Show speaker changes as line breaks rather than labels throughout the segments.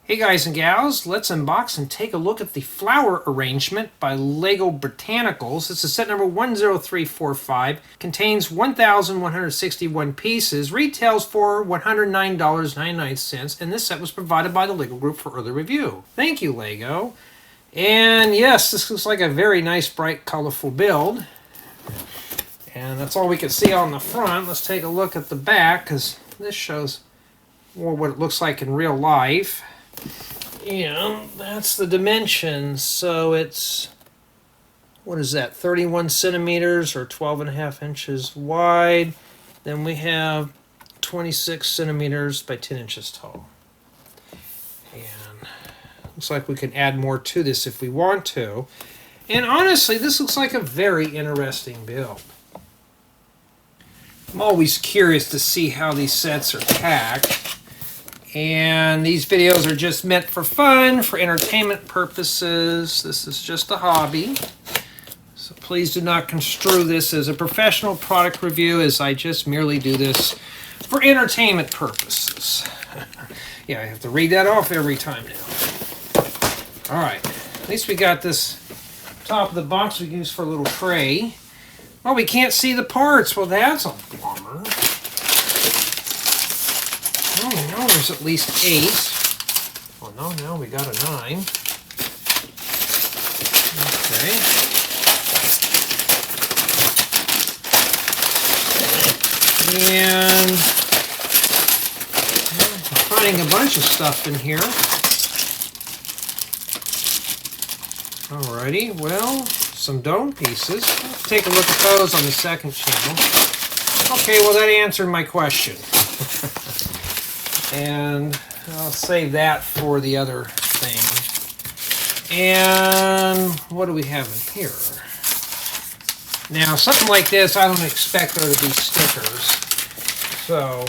Hey guys and gals, let's unbox and take a look at the flower arrangement by LEGO Botanicals. This is set number 10345, contains 1,161 pieces, retails for $109.99, and this set was provided by the LEGO Group for early review. Thank you, LEGO. And yes, this looks like a very nice, bright, colorful build. And that's all we can see on the front. Let's take a look at the back, because this shows more what it looks like in real life. And that's the dimensions. So it's, what is that, 31 centimeters or 12.5 inches wide. Then we have 26 centimeters by 10 inches tall. And looks like we can add more to this if we want to. And honestly, this looks like a very interesting build. I'm always curious to see how these sets are packed. And these videos are just meant for fun, for entertainment purposes. This is just a hobby. So please do not construe this as a professional product review, as I just merely do this for entertainment purposes. Yeah, I have to read that off every time now. Alright, at least we got this top of the box we can use for a little tray. Well, we can't see the parts. Well, that's a bummer. Oh, no, there's at least 8. Well, no, now we got a 9. Okay. And I'm finding a bunch of stuff in here. Alrighty, well, some dome pieces. Let's take a look at those on the second channel. Okay, well, that answered my question. And I'll save that for the other thing. And what do we have in here? Now, something like this, I don't expect there to be stickers. So,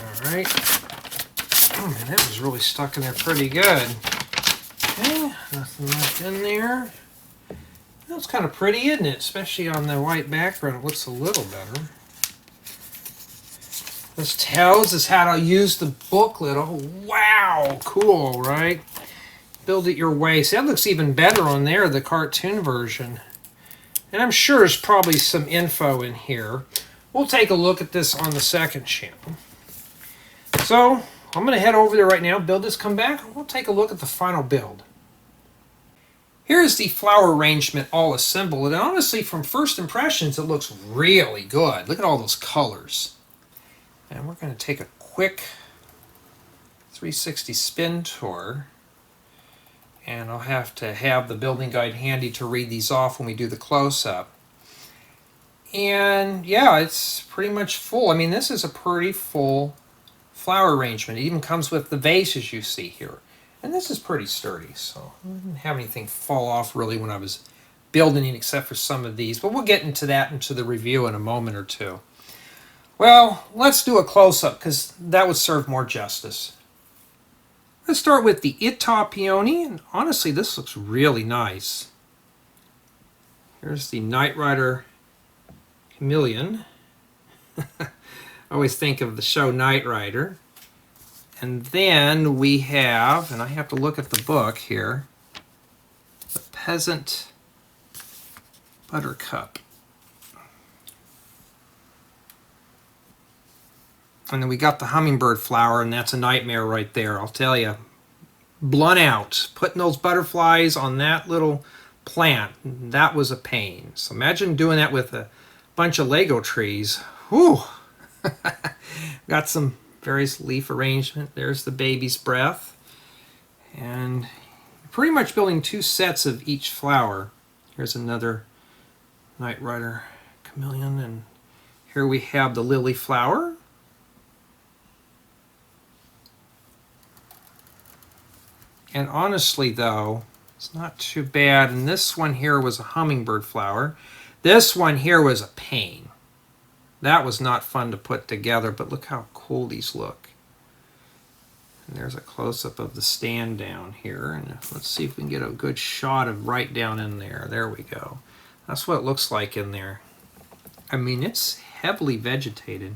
alright. Oh man, that was really stuck in there pretty good. Okay, nothing left in there. That's kind of pretty, isn't it? Especially on the white background, it looks a little better. This tells us how to use the booklet. Oh, wow! Cool, right? Build it your way. See, that looks even better on there, the cartoon version. And I'm sure there's probably some info in here. We'll take a look at this on the second channel. So, I'm going to head over there right now, build this, come back, and we'll take a look at the final build. Here's the flower arrangement all assembled, and honestly, from first impressions, it looks really good. Look at all those colors. And we're going to take a quick 360 spin tour. And I'll have to have the building guide handy to read these off when we do the close-up. And yeah, it's pretty much full. I mean, this is a pretty full flower arrangement. It even comes with the vase, as you see here. And this is pretty sturdy, so I didn't have anything fall off really when I was building it, except for some of these. But we'll get into that into the review in a moment or two. Well, let's do a close-up, because that would serve more justice. Let's start with the Itoh Peony, and honestly, this looks really nice. Here's the Night Rider Camellias. I always think of the show Night Rider. And then we have, and I have to look at the book here, the Persian Buttercup. And then we got the Hummingbird Flower, and that's a nightmare right there, I'll tell you. Blunt out. Putting those butterflies on that little plant, that was a pain. So imagine doing that with a bunch of Lego trees. Whew! Got some various leaf arrangement. There's the baby's breath. And you're pretty much building 2 sets of each flower. Here's another Night Rider Camellias, and here we have the lily flower. And honestly, though, it's not too bad. And this one here was a hummingbird flower. This one here was a pain. That was not fun to put together, but look how cool these look. And there's a close-up of the stand down here. And let's see if we can get a good shot of right down in there. There we go. That's what it looks like in there. I mean, it's heavily vegetated.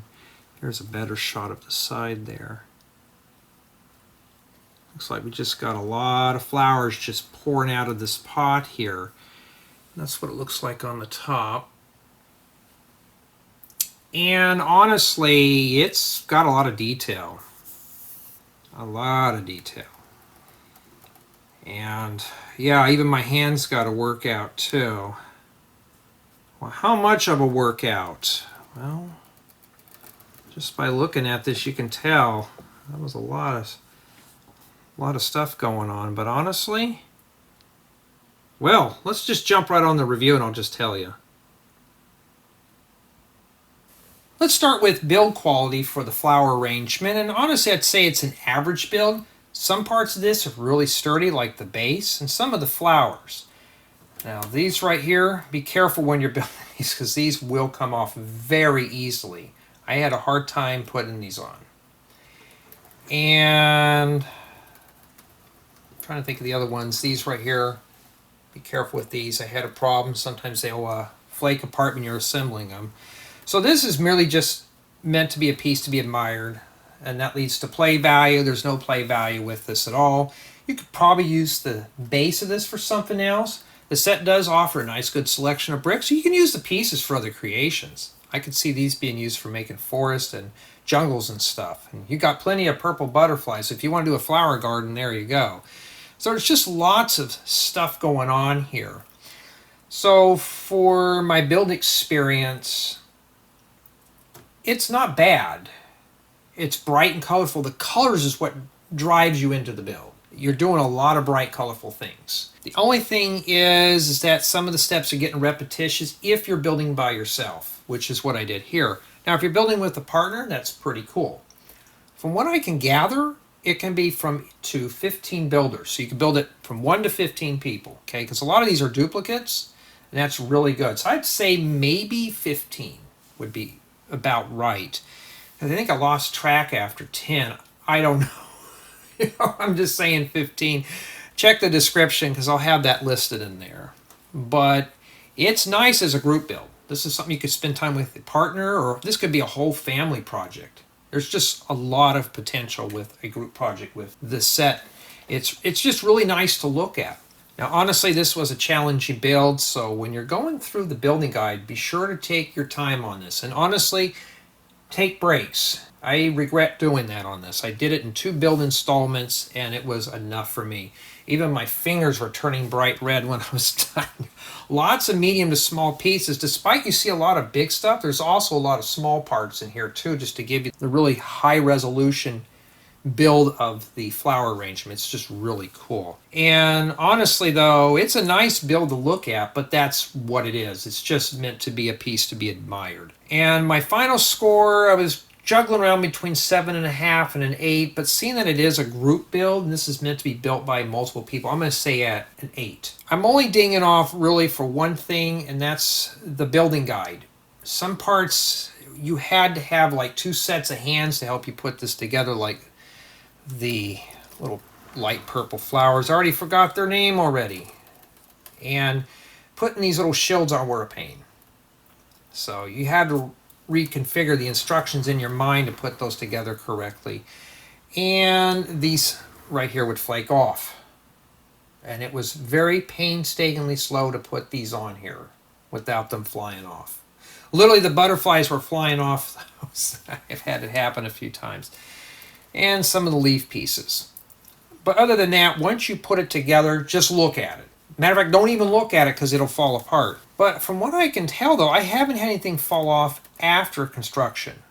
There's a better shot of the side there. Looks like we just got a lot of flowers just pouring out of this pot here. That's what it looks like on the top. And honestly, it's got a lot of detail. A lot of detail. And yeah, even my hands got a workout too. Well, how much of a workout? Well, just by looking at this, you can tell that was a lot of stuff going on. But honestly, well, let's just jump right on the review and I'll just tell you. Let's start with build quality for the flower arrangement. And honestly, I'd say it's an average build. Some parts of this are really sturdy, like the base, and some of the flowers. Now, these right here, be careful when you're building these because these will come off very easily. I had a hard time putting these on. And I'm trying to think of the other ones. These right here, be careful with these. I had a problem. Sometimes they'll flake apart when you're assembling them. So this is merely just meant to be a piece to be admired, and that leads to play value. There's no play value with this at all. You could probably use the base of this for something else. The set does offer a nice good selection of bricks, so you can use the pieces for other creations. I could see these being used for making forests and jungles and stuff. And you got plenty of purple butterflies. If you want to do a flower garden, there you go. So there's just lots of stuff going on here. So for my build experience, it's not bad. It's bright and colorful. The colors is what drives you into the build. You're doing a lot of bright, colorful things. The only thing is that some of the steps are getting repetitious if you're building by yourself, which is what I did here. Now, if you're building with a partner, that's pretty cool. From what I can gather, it can be from to 15 builders. So you can build it from 1 to 15 people, okay? Because a lot of these are duplicates, and that's really good. So I'd say maybe 15 would be about right. I think I lost track after 10. I don't know. I'm just saying 15. Check the description because I'll have that listed in there. But it's nice as a group build. This is something you could spend time with a partner, or this could be a whole family project. There's just a lot of potential with a group project with this set. It's just really nice to look at. Now, honestly, this was a challenging build, so when you're going through the building guide, be sure to take your time on this. And honestly, take breaks. I regret doing that on this. I did it in 2 build installments, and it was enough for me. Even my fingers were turning bright red when I was done. Lots of medium to small pieces. Despite you see a lot of big stuff, there's also a lot of small parts in here too, just to give you the really high resolution build of the flower arrangement. It's just really cool. And honestly though, it's a nice build to look at, but that's what it is. It's just meant to be a piece to be admired. And my final score, I was juggling around between 7.5 and an 8, but seeing that it is a group build and this is meant to be built by multiple people, I'm going to say at an 8. I'm only dinging off really for one thing, and that's the building guide. Some parts you had to have like 2 sets of hands to help you put this together, like the little light purple flowers. I already forgot their name already. And putting these little shields on were a pain. So you had to reconfigure the instructions in your mind to put those together correctly. And these right here would flake off. And it was very painstakingly slow to put these on here without them flying off. Literally the butterflies were flying off. I've had it happen a few times. And some of the leaf pieces. But other than that, once you put it together, just look at it. Matter of fact, don't even look at it because it'll fall apart. But from what I can tell, though, I haven't had anything fall off after construction.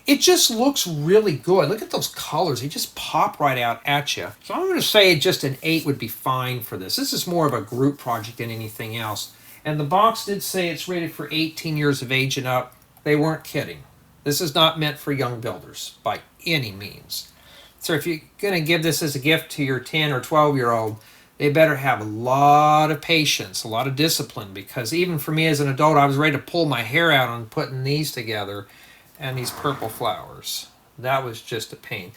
It just looks really good. Look at those colors. They just pop right out at you. So I'm going to say just an 8 would be fine for this. This is more of a group project than anything else. And the box did say it's rated for 18 years of age and up. They weren't kidding. This is not meant for young builders by any means. So if you're going to give this as a gift to your 10 or 12-year-old, they better have a lot of patience, a lot of discipline, because even for me as an adult, I was ready to pull my hair out on putting these together and these purple flowers. That was just a pain.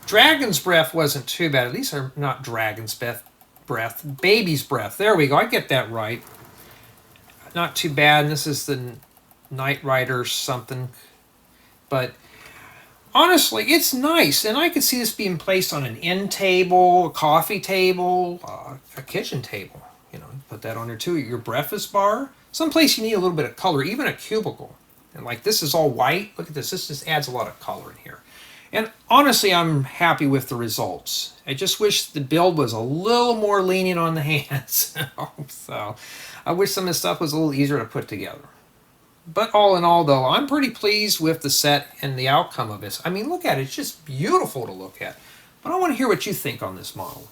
Dragon's breath wasn't too bad. These are not dragon's breath, baby's breath. There we go. I get that right. Not too bad. And this is the Night Rider something. But honestly, it's nice, and I could see this being placed on an end table, a coffee table, a kitchen table. You know, put that on there too. Your breakfast bar, someplace you need a little bit of color, even a cubicle. And like this is all white. Look at this. This just adds a lot of color in here. And honestly, I'm happy with the results. I just wish the build was a little more lenient on the hands. So I wish some of this stuff was a little easier to put together. But all in all, though, I'm pretty pleased with the set and the outcome of this. I mean, look at it. It's just beautiful to look at. But I want to hear what you think on this model.